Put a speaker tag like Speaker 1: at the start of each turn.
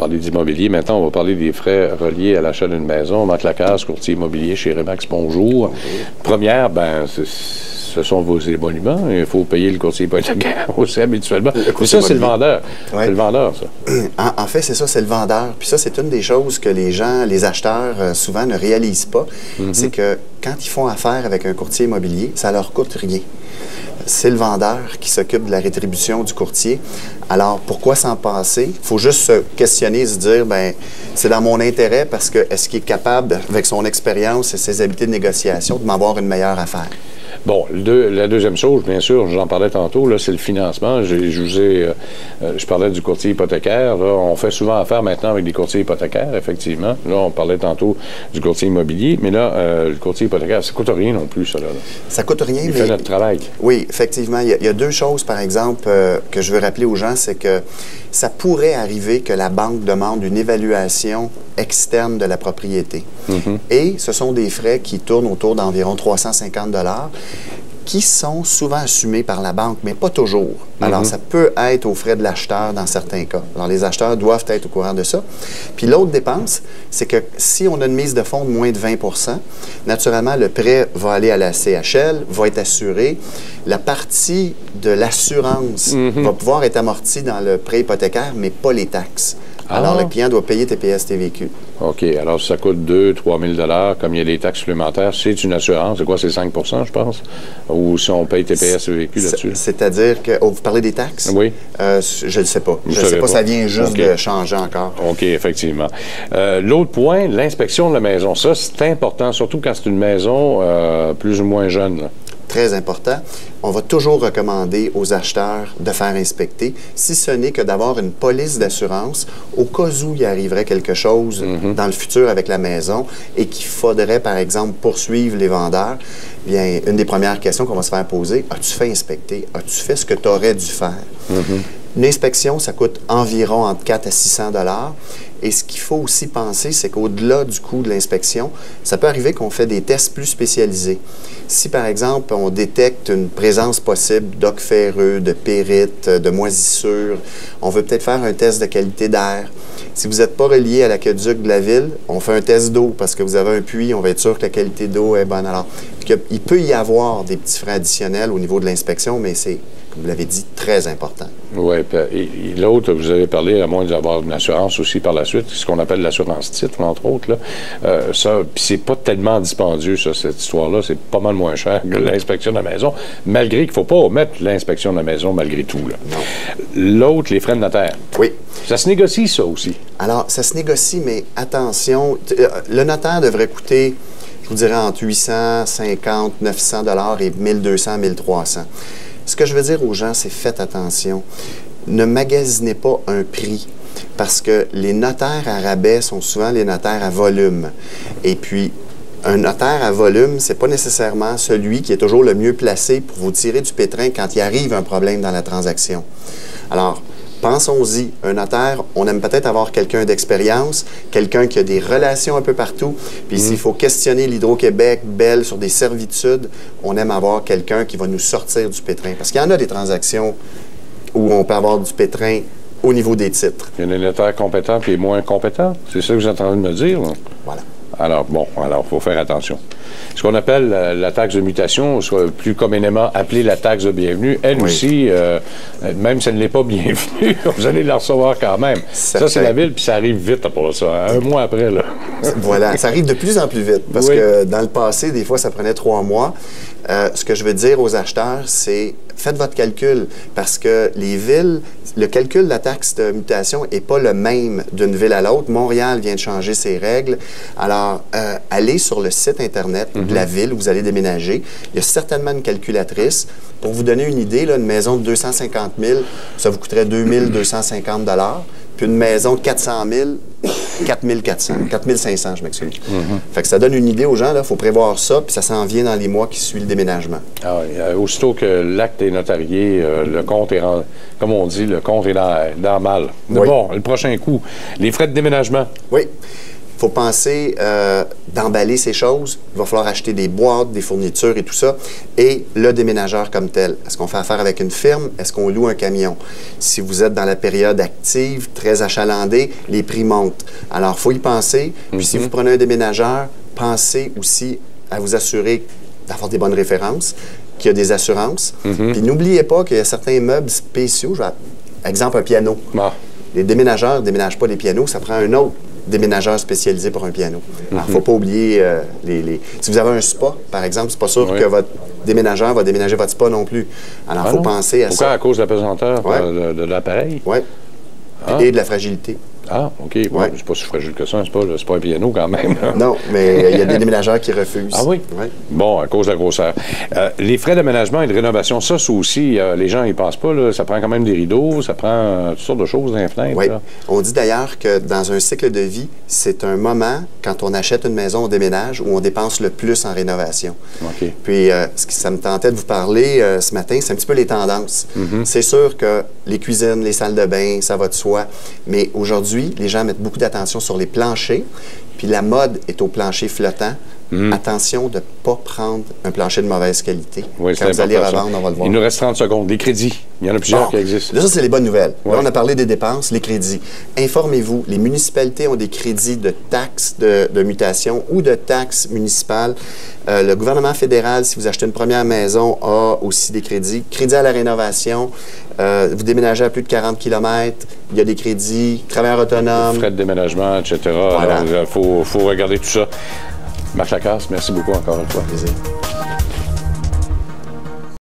Speaker 1: parler d'immobilier. Maintenant, on va parler des frais reliés à l'achat d'une maison. Marc Lacasse, courtier immobilier chez Remax, bonjour. Première, ce sont vos émoluments. Il faut payer le courtier hypothécaire aussi habituellement. Mais ça, c'est le vendeur. Ouais. C'est le vendeur, ça.
Speaker 2: En fait, c'est ça, c'est le vendeur. Puis ça, c'est une des choses que les gens, les acheteurs, souvent ne réalisent pas. C'est que quand ils font affaire avec un courtier immobilier, ça leur coûte rien. C'est le vendeur qui s'occupe de la rétribution du courtier. Alors, pourquoi s'en passer? Il faut juste se questionner et se dire, c'est dans mon intérêt parce que est-ce qu'il est capable, avec son expérience et ses habiletés de négociation, de m'avoir une meilleure affaire?
Speaker 1: Bon, la deuxième chose, bien sûr, j'en parlais tantôt, là, c'est le financement. Je parlais du courtier hypothécaire. Là, on fait souvent affaire maintenant avec des courtiers hypothécaires, effectivement. Là, on parlait tantôt du courtier immobilier, mais là, le courtier hypothécaire, ça ne coûte rien non plus, ça. Là.
Speaker 2: Ça coûte rien,
Speaker 1: mais... Il fait notre travail.
Speaker 2: Oui, effectivement. Il y a deux choses, par exemple, que je veux rappeler aux gens, c'est que ça pourrait arriver que la banque demande une évaluation externe de la propriété. Et ce sont des frais qui tournent autour d'environ 350 $ qui sont souvent assumés par la banque, mais pas toujours. Alors, ça peut être aux frais de l'acheteur dans certains cas. Alors, les acheteurs doivent être au courant de ça. Puis l'autre dépense, c'est que si on a une mise de fonds de moins de 20 %, naturellement, le prêt va aller à la CHL, va être assuré. La partie de l'assurance va pouvoir être amortie dans le prêt hypothécaire, mais pas les taxes. Alors, le client doit payer TPS, TVQ. OK. Alors, si ça coûte 2 000 à 3 000 comme il y a des taxes supplémentaires, c'est une assurance. C'est quoi? C'est 5 % je pense? Ou si on paye TPS, TVQ là-dessus? C'est-à-dire que... Oh, vous parlez des taxes?
Speaker 1: Oui.
Speaker 2: Je ne sais pas. Je ne sais pas. Ça vient juste de changer encore.
Speaker 1: OK, effectivement. L'autre point, l'inspection de la maison. Ça, c'est important, surtout quand c'est une maison plus ou moins jeune, là.
Speaker 2: Très important. On va toujours recommander aux acheteurs de faire inspecter, si ce n'est que d'avoir une police d'assurance au cas où il arriverait quelque chose dans le futur avec la maison et qu'il faudrait, par exemple, poursuivre les vendeurs. Bien, une des premières questions qu'on va se faire poser, as-tu fait inspecter? As-tu fait ce que tu aurais dû faire? Une inspection, ça coûte environ entre 4 à 600 $. Et ce qu'il faut aussi penser, c'est qu'au-delà du coût de l'inspection, ça peut arriver qu'on fait des tests plus spécialisés. Si, par exemple, on détecte une présence possible d'ocs ferreux, de pérites, de moisissures, on veut peut-être faire un test de qualité d'air. Si vous n'êtes pas relié à l'aqueduc de la ville, on fait un test d'eau parce que vous avez un puits, on va être sûr que la qualité d'eau est bonne. Alors, il peut y avoir des petits frais additionnels au niveau de l'inspection, mais c'est, comme vous l'avez dit, très important.
Speaker 1: Oui, et l'autre, vous avez parlé, à moins d'avoir une assurance aussi par la suite, ce qu'on appelle l'assurance-titre, entre autres. Ça, puis c'est pas tellement dispendieux, ça, cette histoire-là. C'est pas mal moins cher que l'inspection de la maison, malgré qu'il ne faut pas omettre l'inspection de la maison, malgré tout. L'autre, les frais de notaire. Oui. Ça se négocie, ça aussi. Alors, ça se négocie, mais attention,
Speaker 2: le notaire devrait coûter, je vous dirais, entre 850, 900 $ et 1200, 1300. Ce que je veux dire aux gens, c'est faites attention. Ne magasinez pas un prix parce que les notaires à rabais sont souvent les notaires à volume. Et puis, un notaire à volume, c'est pas nécessairement celui qui est toujours le mieux placé pour vous tirer du pétrin quand il arrive un problème dans la transaction. Alors, pensons-y, un notaire, on aime peut-être avoir quelqu'un d'expérience, quelqu'un qui a des relations un peu partout. Puis s'il faut questionner l'Hydro-Québec, Bell, sur des servitudes, on aime avoir quelqu'un qui va nous sortir du pétrin. Parce qu'il y en a des transactions où on peut avoir du pétrin au niveau des titres.
Speaker 1: Il y a des notaires compétents et moins compétents. C'est ça que vous êtes en train de me dire, là?
Speaker 2: Voilà.
Speaker 1: Alors, il faut faire attention. Ce qu'on appelle la taxe de mutation, soit plus communément appelée la taxe de bienvenue, elle aussi, même si elle ne l'est pas bienvenue, vous allez la recevoir quand même. Ça, c'est la ville, puis ça arrive vite pour ça. Un mois après, là.
Speaker 2: Voilà, ça arrive de plus en plus vite, parce que dans le passé, des fois, ça prenait 3 mois. Ce que je veux dire aux acheteurs, c'est faites votre calcul, parce que les villes, le calcul de la taxe de mutation n'est pas le même d'une ville à l'autre. Montréal vient de changer ses règles. Alors, allez sur le site Internet de la ville où vous allez déménager. Il y a certainement une calculatrice. Pour vous donner une idée, là, une maison de 250 000, ça vous coûterait 2 250 $. Puis une maison de 400 000, 4 400, 4 500, je m'excuse. Fait que ça donne une idée aux gens, il faut prévoir ça, puis ça s'en vient dans les mois qui suivent le déménagement.
Speaker 1: Ah oui, aussitôt que l'acte est notarié, le compte est, comme on dit, le compte est dans mal. Oui. Bon, le prochain coup, les frais de déménagement.
Speaker 2: Oui. faut penser d'emballer ces choses. Il va falloir acheter des boîtes, des fournitures et tout ça. Et le déménageur comme tel, est-ce qu'on fait affaire avec une firme? Est-ce qu'on loue un camion? Si vous êtes dans la période active, très achalandée, les prix montent. Alors, il faut y penser. Puis si vous prenez un déménageur, pensez aussi à vous assurer d'avoir des bonnes références, qu'il y a des assurances. Puis n'oubliez pas qu'il y a certains meubles spéciaux. Exemple, un piano. Les déménageurs ne déménagent pas des pianos, ça prend un autre déménageur spécialisé pour un piano. Alors, il ne faut pas oublier Si vous avez un spa, par exemple, c'est pas sûr que votre déménageur va déménager votre spa non plus. Alors, il faut penser à ça.
Speaker 1: Pourquoi? À cause de la pesanteur de l'appareil?
Speaker 2: Oui. Et de la fragilité.
Speaker 1: Ah, OK. Ouais. C'est pas si fragile que ça, c'est pas un piano quand même.
Speaker 2: Non, mais il y a des déménageurs qui refusent.
Speaker 1: Ah oui?
Speaker 2: Ouais.
Speaker 1: Bon, à cause de la grosseur. Les frais d'aménagement et de rénovation, ça aussi, les gens n'y pensent pas. Là, ça prend quand même des rideaux, ça prend toutes sortes de choses dans les fenêtres.
Speaker 2: Oui.
Speaker 1: Là.
Speaker 2: On dit d'ailleurs que dans un cycle de vie, c'est un moment, quand on achète une maison, on déménage, où on dépense le plus en rénovation.
Speaker 1: OK.
Speaker 2: Puis, ça me tentait de vous parler ce matin, c'est un petit peu les tendances. C'est sûr que les cuisines, les salles de bain, ça va de soi. Mais aujourd'hui, les gens mettent beaucoup d'attention sur les planchers, puis la mode est au plancher flottant. Attention de ne pas prendre un plancher de mauvaise qualité.
Speaker 1: Oui,
Speaker 2: quand vous allez revendre, on va le voir.
Speaker 1: Il nous reste 30 secondes. Les crédits, il y en a plusieurs qui existent.
Speaker 2: Là, ça, c'est les bonnes nouvelles. Là, on a parlé des dépenses, les crédits. Informez-vous, les municipalités ont des crédits de taxes de mutation ou de taxes municipales. Le gouvernement fédéral, si vous achetez une première maison, a aussi des crédits. Crédit à la rénovation. Vous déménagez à plus de 40 km, il y a des crédits, travailleurs autonomes.
Speaker 1: Frais de déménagement, etc.
Speaker 2: Voilà.
Speaker 1: Alors, il faut regarder tout ça. Marc Lacasse, merci beaucoup encore une fois.
Speaker 2: Plaisir.